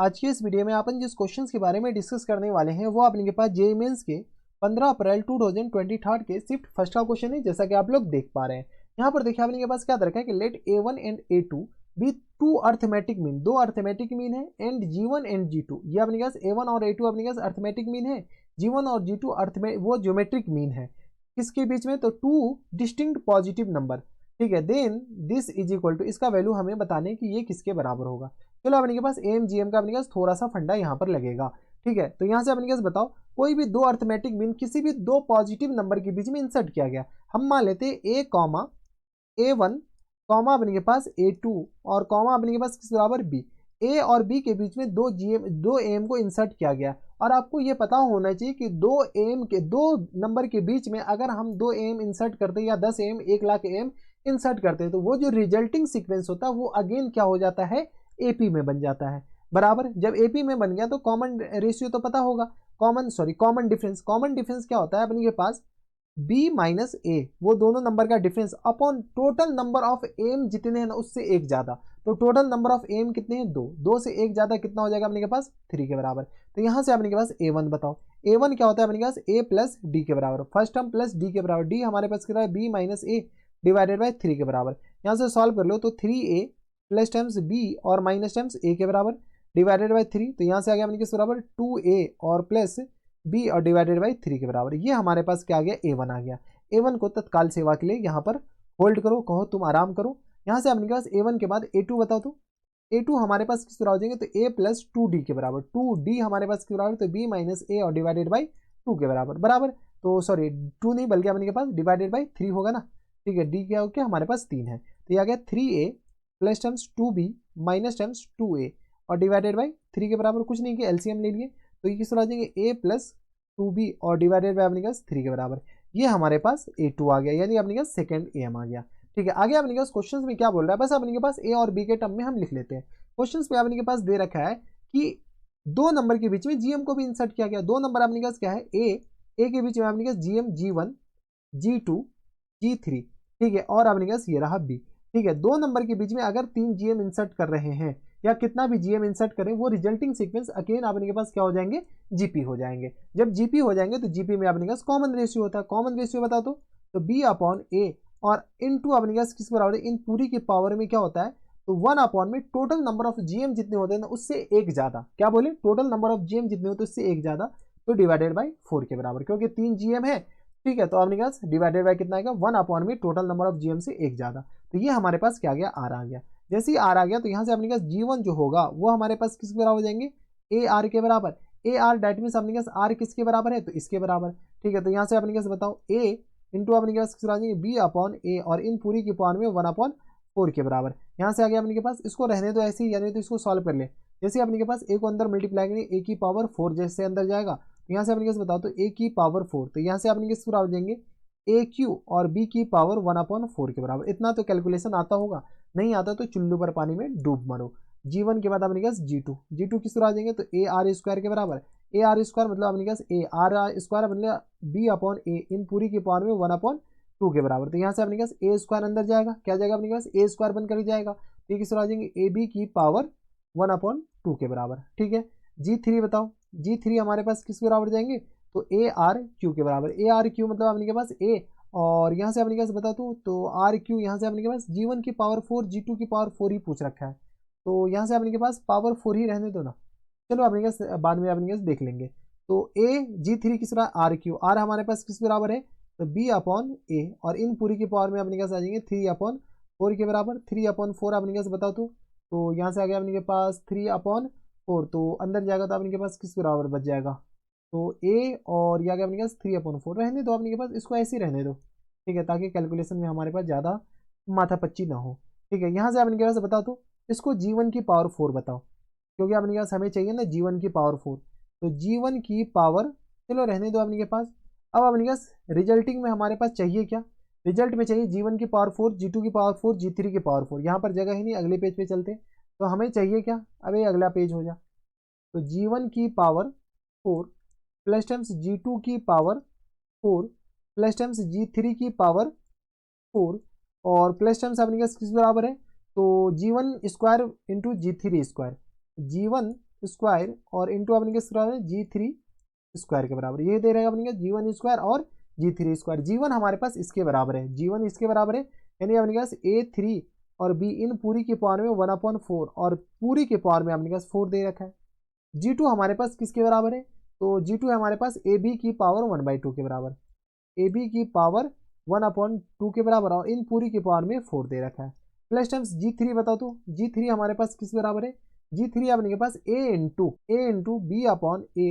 आज के इस वीडियो में अपन जिस क्वेश्चंस के बारे में डिस्कस करने वाले हैं वो अपने के पास जेईई मेंस के 15 अप्रैल 2023 के शिफ्ट फर्स्ट का क्वेश्चन है, जैसा कि आप लोग देख पा रहे हैं। यहाँ पर देखिए अपने के पास क्या दे रखा है कि let A1 and A2 b two arithmetic mean, दो अर्थमेटिक मीन है, एंड G1 एंड G2, ये अपने के पास A1 और A2 अपने के पास अर्थमेटिक मीन है, G1 और G2 वो ज्योमेट्रिक मीन है। किसके बीच में? तो टू डिस्टिंक्ट पॉजिटिव नंबर, ठीक है। Then this is equal to, इसका वैल्यू हमें बताने कि ये किसके बराबर होगा। चलो अपने के पास एम जी एम का अपने के पास थोड़ा सा फंडा यहाँ पर लगेगा, ठीक है। तो यहाँ से अपने के पास बताओ कोई भी दो अर्थमेटिक मीन किसी भी दो पॉजिटिव नंबर के बीच में इंसर्ट किया गया। हम मान लेते हैं ए कॉमा A1 कॉमा अपने के पास A2 और कॉमा अपने के पास किस बराबर B, ए और बी के बीच में दो एम को इंसर्ट किया गया। और आपको ये पता होना चाहिए कि दो नंबर के बीच में अगर हम दो एम इंसर्ट करते हैं या 10 एम 1,00,000 एम इंसर्ट करते हैं तो वो जो रिजल्टिंग सीक्वेंस होता है वो अगेन क्या हो जाता है, एपी में बन जाता है। बराबर, जब एपी में बन गया तो कॉमन रेशियो तो पता होगा, कॉमन डिफरेंस क्या होता है अपने के पास, बी माइनस ए, वो दोनों नंबर का difference upon total number of m जितने हैं ना उससे एक ज्यादा। तो टोटल नंबर ऑफ एम कितने हैं, दो से एक ज्यादा कितना हो जाएगा अपने के पास, 3 के बराबर। तो यहां से अपने के पास A1 बताओ, A1 क्या होता है अपने के पास, A प्लस डी के बराबर, फर्स्ट टर्म प्लस डी के बराबर, डी हमारे पास कितना है, b minus a divided by 3 के बराबर। यहाँ से सॉल्व कर लो तो 3A प्लस टर्म्स बी और माइनस टर्म्स ए के बराबर डिवाइडेड बाई 3। तो यहाँ से आ गया अपने किस बराबर, 2A और प्लस बी और डिवाइडेड बाई 3 के बराबर। ये हमारे पास क्या आ गया, A1 आ गया। A1 को तत्काल सेवा के लिए यहाँ पर होल्ड करो, कहो तुम आराम करो। यहाँ से अपने पास A1 के बाद A2 बताओ, तो A2 हमारे पास किस तरह हो जाएंगे, तो A प्लस 2D के बराबर, 2D हमारे पास किस बराबर, तो B माइनस ए और डिवाइडेड बाई 2 के बराबर। बराबर, तो सॉरी 2 नहीं बल्कि अपने के पास डिवाइडेड बाई 3 होगा ना, ठीक है। D क्या हो गया हमारे पास 3 है, तो ये आ गया 3A plus terms 2B minus terms 2A और डिवाइडेड बाई 3 के बराबर। कुछ नहीं किया, एलसीएम ले लिए, तो ये किस तरह आ जाएंगे, A प्लस 2B और डिवाइडेड बाई अपने पास 3 के बराबर। ये हमारे पास A2 आ गया, यानी अपने पास सेकंड AM आ गया, ठीक है। आगे अपने पास क्वेश्चंस में क्या बोल रहा है, बस अपने के पास A और B के टर्म में हम लिख लेते हैं। क्वेश्चंस में अपने के पास दे रखा है कि दो नंबर के बीच में GM को भी इंसर्ट किया गया। दो नंबर अपने के पास क्या है, A के बीच में अपने के पास GM G1 G2 G3, ठीक है, और अपने के पास ये रहा B, ठीक है। दो नंबर के बीच में अगर 3 GM इंसर्ट कर रहे हैं या कितना भी GM इंसर्ट करें, वो रिजल्टिंग सीक्वेंस अगेन अपने के पास क्या हो जाएंगे, GP हो जाएंगे। जब GP हो जाएंगे तो GP में अपने पास कॉमन रेशियो होता है। कॉमन रेशियो बता दो, तो B अपॉन A और इनटू अपने पास किस बराबर है, इन पूरी की पावर में क्या होता है, तो 1 अपॉन में टोटल नंबर ऑफ GM जितने होते हैं ना उससे एक ज्यादा, क्या बोले, टोटल नंबर ऑफ GM जितने होते हैं उससे एक ज्यादा, तो डिवाइडेड बाई 4 के बराबर, क्योंकि 3 GM है, ठीक है। तो अपने पास डिवाइडेड बाई कितना आएगा, 1 अपॉन में टोटल नंबर ऑफ GM से एक ज्यादा। तो ये हमारे पास क्या आ गया, R आ गया। जैसे ही R आ गया तो यहाँ से अपने पास G1 जो होगा वो हमारे पास किसके बराबर हो जाएंगे, AR के बराबर। AR डेट मीन्स अपने पास R किसके बराबर है, तो इसके बराबर, ठीक है। तो यहाँ से अपने पास बताओ A इंटू अपने पास किस बराबर, B अपॉन A और इन पूरी की पावर में 1 अपॉन 4 के बराबर। यहाँ से आ गया अपने के पास, इसको रहने दो ऐसे ही, यानी तो इसको सॉल्व कर ले। जैसे अपने के पास A को अंदर मल्टीप्लाई करेंगे, A की पावर 4 जैसे अंदर जाएगा, तो यहाँ से अपने पास बताओ तो A की पावर 4, तो यहाँ से अपने किस बराबर हो जाएंगे, AQ और B की पावर 1 अपॉन 4 के बराबर। इतना तो कैलकुलेशन आता होगा, नहीं आता तो चुल्लू पर पानी में डूब मरो। G1 के बाद अपने पास G2 किस तरह आ जाएंगे, तो AR स्क्वायर के बराबर। AR स्क्वायर मतलब अपने पास AR स्क्वायर मतलब B अपॉन A इन पूरी की पावर में 1 अपॉन 2 के बराबर। तो यहाँ से अपने पास A स्क्वायर अंदर जाएगा, क्या जाएगा अपने पास, A स्क्वायर बनकर जाएगा, तो किस तरह आ जाएंगे, AB की पावर 1 अपॉन 2 के बराबर, ठीक है। G3 बताओ, G3 हमारे पास किस बराबर जाएंगे, तो ARQ के बराबर। ARQ मतलब अपने के पास A और यहाँ से अपने के पास बता दूँ तो RQ, यहाँ से अपने के पास G1 की पावर 4 G2 की पावर 4 ही पूछ रखा है, तो यहाँ से अपने के पास पावर 4 ही रहने दो ना। चलो अपने के पास बाद में अपने के पास देख लेंगे। तो G3 किस तरह RQ, R हमारे पास किस बराबर है, तो B अपॉन A और इन पूरी की पावर में अपने के पास आ जाएंगे 3 अपॉन 4 के बराबर। 3 अपॉन 4 अपने के पास बताओ तो यहाँ से आ गया अपने के पास 3 अपॉन 4, तो अंदर जाएगा तो अपने के पास किस बराबर बच जाएगा, तो A और ये आ गया अपने पास 3 अपॉन 4, रहने दो अपने के पास, इसको ऐसे ही रहने दो, ठीक है, ताकि कैलकुलेशन में हमारे पास ज़्यादा माथापच्ची ना हो, ठीक है। यहाँ से अपने के पास बताओ तो इसको G1 की पावर 4 बताओ, क्योंकि अपने के पास हमें चाहिए ना G1 की पावर 4, तो G1 की पावर, चलो रहने दो अपने के पास। अब अपने के पास रिजल्टिंग में हमारे पास चाहिए क्या, रिजल्ट में चाहिए G1 की पावर 4 G2 की पावर 4 G3 की पावर 4। यहाँ पर जगह ही नहीं, अगले पेज पे चलते, तो हमें चाहिए क्या, अबे अगला पेज हो जा, तो G1 की पावर 4 प्लस टर्म्स G2 की पावर 4 प्लस टर्म्स G3 की पावर 4 और प्लस टर्म्स अपने किस बराबर है, तो G1 square into G3 square, G1 square और इंटू अपने के बराबर जी थ्री स्क्वायर के बराबर। ये दे रहेगा अपने जी वन स्क्वायर और जी थ्री स्क्वायर। जी वन हमारे पास इसके बराबर है, जी वन इसके बराबर है, यानी अपने पास ए थ्री और बी इन पूरी की पावर में 1/4 और पूरी के पावर में अपने पास 4 दे रखा है। जी टू हमारे पास किसके बराबर है, तो जी टू है हमारे पास ए बी की पावर 1/2 के बराबर, ए बी की पावर 1/2 के बराबर और इन पूरी की पावर में 4 दे रखा है। प्लस टाइम्स जी थ्री बताओ तो जी थ्री हमारे पास किस बराबर है, जी थ्री अपने पास ए इंटू बी अपॉन ए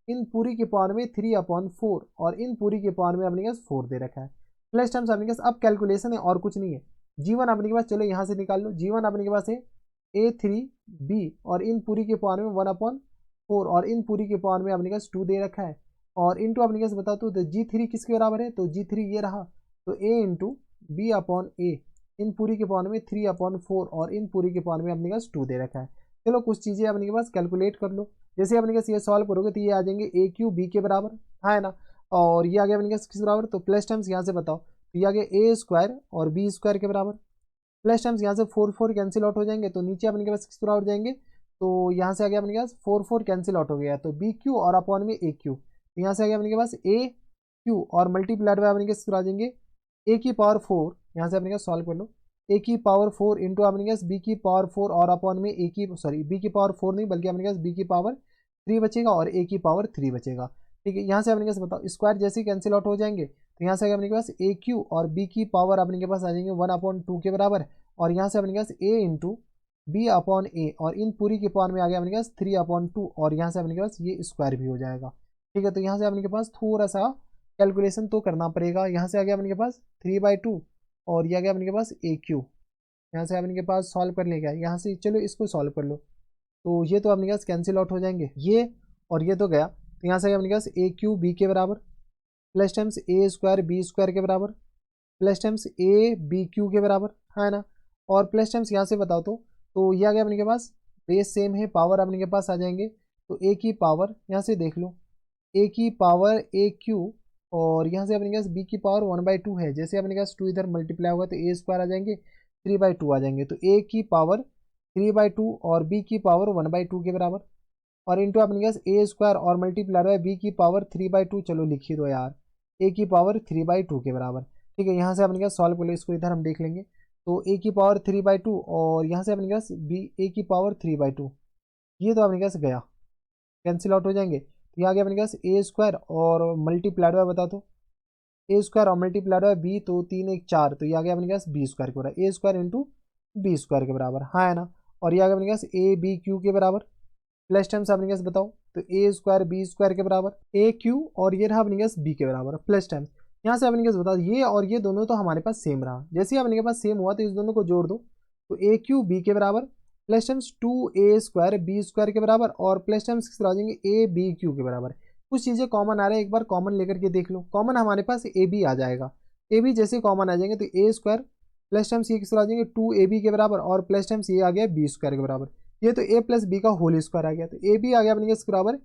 इन पूरी की पावर में 3/4 और इन पूरी की पावर में अपने पास 4 दे रखा है। प्लस टाइम्स अपने पास अब कैलकुलेशन है और कुछ नहीं है। जीवन अपने के पास चलो यहाँ से निकाल लो, जीवन अपने के पास है ए थ्री बी और इन पूरी के पावर में 1/4 और इन पूरी के पावर में अपने पास 2 दे रखा है और इंटू अपने पास बताओ तो जी थ्री किसके बराबर है, तो जी थ्री ये रहा, तो ए इंटू बी अपॉन ए इन पूरी के पावर में 3/4 और इन पूरी के पावर में अपने पास 2 दे रखा है। चलो कुछ चीज़ें अपने के पास कैलकुलेट कर लो। जैसे अपने पास ये सॉल्व करोगे तो ये आ जाएंगे ए क्यू बी के बराबर, हाँ है ना, और ये आ गया अपने पास किस बराबर, तो प्लस टर्म्स यहाँ से बताओ, तो ये आ गया ए स्क्वायर और बी स्क्वायर के बराबर। प्लस टर्म्स यहाँ से 4 कैंसिल आउट हो जाएंगे, तो नीचे अपने के पास किस बराबर जाएंगे, तो यहाँ से आ गया अपने के पास 4 कैंसिल आउट हो गया, तो बी क्यू और अपॉन में ए क्यू, तो यहाँ से आ गया अपने के पास ए क्यू और मल्टीप्लाइड बाय अपने के किस आ जाएंगे ए की पावर 4, यहाँ से अपने का सॉल्व कर लो, ए की पावर 4 इंटू अपने के बी की पावर 4 और अपॉन में ए की बी की पावर 4 नहीं बल्कि अपने के बी की पावर 3 बचेगा और ए की पावर 3 बचेगा। ठीक है, यहाँ से अपने के बताओ स्क्वायर जैसे कैंसिल आउट हो जाएंगे, तो यहाँ से अपने के पास ए क्यू और बी की पावर अपने के पास आ जाएंगे 1/2 के बराबर और यहाँ से अपने के पास ए इंटू बी अपॉन ए और इन पूरी की पावर में आ गया अपने के पास 3/2 और यहाँ से अपने के पास ये स्क्वायर भी हो जाएगा। ठीक है, तो यहाँ से अपने के पास थोड़ा सा कैलकुलेशन तो करना पड़ेगा। यहाँ से आ गया अपने के पास 3/2 और ये आ गया अपने के पास ए क्यू, यहाँ से अपने के पास सॉल्व कर लेगा, यहाँ से चलो इसको सॉल्व कर लो, तो ये तो अपने पास कैंसिल आउट हो जाएंगे ये और ये तो गया, तो यहाँ से अपने पास ए क्यू बी के बराबर plus times a square b square के बराबर plus times a b q के बराबर, है ना, और प्लस टाइम्स यहाँ से बताओ तो ये आ गया अपने के पास बेस सेम है, पावर अपने के पास आ जाएंगे, तो ए की पावर यहाँ से देख लो ए की पावर ए क्यू और यहाँ से अपने पास बी की पावर 1/2 है, जैसे अपने पास 2 इधर मल्टीप्लाई होगा तो ए स्क्वायर आ जाएंगे 3/2 आ जाएंगे, तो ए की पावर 3/2 और बी की पावर 1/2 के बराबर और इंटू अपने पास ए स्क्वायर और मल्टीप्लाई है बी की पावर 3/2, चलो लिखी दो यार ए की पावर 3/2 के बराबर। ठीक है, यहाँ से अपने पास सॉल्व कर लो, इसको इधर हम देख लेंगे, तो ए की पावर 3/2 और यहाँ से अपने पास बी ए की पावर 3/2, ये तो अपने पास गया कैंसिल आउट हो जाएंगे, तो यहाँ आ गया अपने पास ए स्क्वायर और मल्टीप्लाइड बाय बता दो ए स्क्वायर और मल्टीप्लाइड बाय बी, तो 3 1 4, तो ये आ गया अपने पास बी स्क्वायर के बराबर, ए स्क्वायर इंटू बी स्क्वायर के बराबर, हाँ है ना, और ये आ गया अपने पास ए बी क्यू के बराबर प्लस टाइम्स अपने पास बताओ तो ए स्क्वायर बी स्क्वायर के बराबर ए क्यू और ये रहा अपने पास बी के बराबर प्लस टाइम्स, यहाँ से अपने पास बताओ ये और ये दोनों तो हमारे पास सेम रहा, जैसे ही अपने के पास सेम हुआ तो इस दोनों को जोड़ दो, तो ए क्यू बी के बराबर plus times 2a square b square के बराबर और प्लस टाइम्स किस आ जाएंगे ए बी क्यू के बराबर। कुछ चीज़ें कॉमन आ रहा है, एक बार कॉमन लेकर के देख लो, कॉमन हमारे पास ए बी आ जाएगा, ए बी जैसे कॉमन आ जाएंगे तो ए स्क्वायर प्लस टाइम्स ये किस आ जाएंगे 2ab के बराबर और प्लस टाइम्स ये आ गया बी स्क्वायर के बराबर, ये तो ए प्लस बी का होल स्क्वायर आ गया, तो ए बी आ गया अपने के बराबर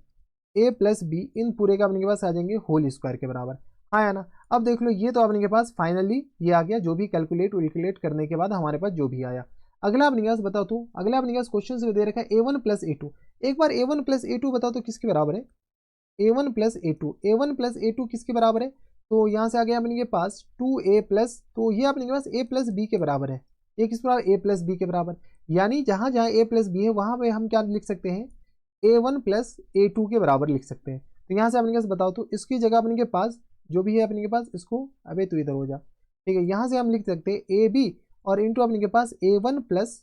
ए प्लस बी इन पूरे का अपने के पास आ जाएंगे होल स्क्वायर के बराबर, हाँ है ना। अब देख लो ये तो अपने के पास फाइनली ये आ गया, जो भी कैलकुलेट करने के बाद हमारे पास जो भी आया। अगला अपने पास बताओ तो अगला अपने पास क्वेश्चन से दे रखा है a1 प्लस ए टू, एक बार a1 प्लस ए टू बताओ तो किसके बराबर है, a1 plus a two, a1 plus a two किसके बराबर है, तो यहाँ से आ गया अपने के पास 2a प्लस, तो ये अपने के पास a प्लस बी के बराबर है, ये किस बराबर a प्लस बी के बराबर, यानी जहाँ जहाँ a प्लस बी है वहाँ पे हम क्या लिख सकते हैं a1 प्लस ए टू के बराबर लिख सकते हैं। तो यहाँ से अपने के पास बताओ तो इसकी जगह अपने के पास जो भी है अपने के पास इसको अबे तो इधर हो जा, ठीक है, यहाँ से हम लिख सकते हैं ए बी और इंटू अपने के पास a1 प्लस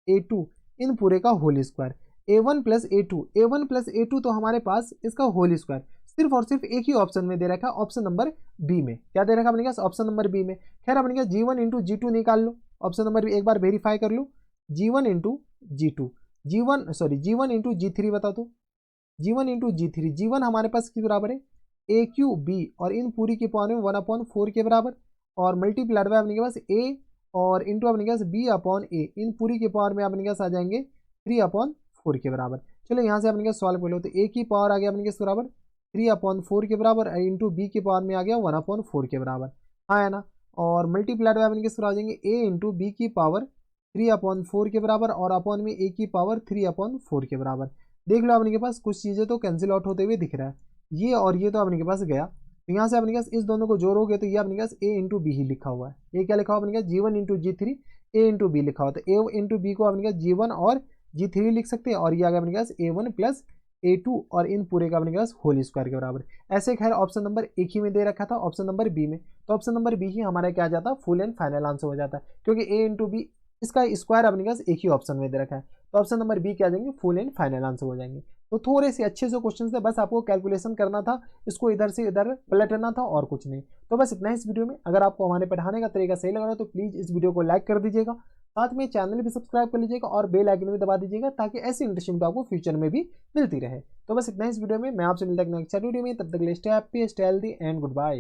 ए टू इन पूरे का whole square, a1 plus a two, a1 plus a two तो हमारे पास इसका होल स्क्वायर सिर्फ और सिर्फ एक ही ऑप्शन में दे रखा है, ऑप्शन नंबर बी में, क्या दे रखा अपने पास ऑप्शन नंबर बी में। खैर अपने पास जी1 इंटू जी टू निकाल लो, ऑप्शन नंबर बी एक बार वेरीफाई कर लो, जी1 इंटू जी टू, जी1 इंटू जी थ्री बता दो, जी1 इंटू जी थ्री, जी1 हमारे पास किस बराबर है ए क्यू बी और इन पूरी की पावर में 1/4 के बराबर और मल्टीप्लाइड बाय अपने के पास ए और इंटू अपने के पास बी अपॉन ए इन पूरी की पावर में अपने के पास आ जाएंगे 3/4 के बराबर। चलो यहाँ से अपने के सॉल्व कर लो, तो ए की पावर आ गया अपने के बराबर 3/4 के बराबर इंटू बी की पावर में आ गया 1/4 के बराबर, हाँ है ना, और मल्टीप्लाइड बाय अपने के आ जाएंगे ए इंटू बी की पावर 3/4 के बराबर और अपॉन में ए की पावर 3/4 के बराबर। देख लो अपने के पास कुछ चीज़ें तो कैंसिल आउट होते हुए दिख रहा है, ये और ये तो अपने के पास गया, तो यहाँ से अपने के पास इस दोनों को जोड़ोगे तो ये अपने के पास ए इंटू बी ही लिखा हुआ है। ये क्या लिखा हुआ अपने के पास G1 इंटू G3 ए इंटू बी लिखा हुआ, तो ए इंटू बी को अपने के पास G1 और G3 लिख सकते हैं, और ये आ गया अपने के पास A1 प्लस A2 और इन पूरे का अपने के पास होल स्क्वायर के बराबर। ऐसे खैर ऑप्शन नंबर एक ही में दे रखा था, ऑप्शन नंबर बी में, तो ऑप्शन नंबर बी ही हमारा क्या जाता है, फुल एंड फाइनल आंसर हो जाता है, क्योंकि ए इंटू बी इसका स्क्वायर अपने के पास एक ही ऑप्शन में दे रखा है, तो ऑप्शन नंबर बी क्या जाएंगे, फुल एंड फाइनल आंसर हो जाएंगे। तो थोड़े से अच्छे से क्वेश्चन थे, बस आपको कैलकुलेशन करना था, इसको इधर से इधर पलटना था और कुछ नहीं। तो बस इतना ही इस वीडियो में। अगर आपको हमारे पढ़ाने का तरीका सही लग रहा है तो प्लीज़ इस वीडियो को लाइक कर दीजिएगा, साथ में चैनल भी सब्सक्राइब कर लीजिएगा और बेल आइकन भी दबा दीजिएगा, ताकि ऐसी इंटरेस्टिंग वीडियो आपको फ्यूचर में भी मिलती रहे। तो बस इतना ही इस वीडियो में, मैं आपसे मिलता हूं नेक्स्ट वीडियो में, तब तक के लिए stay happy, stay healthy and good bye.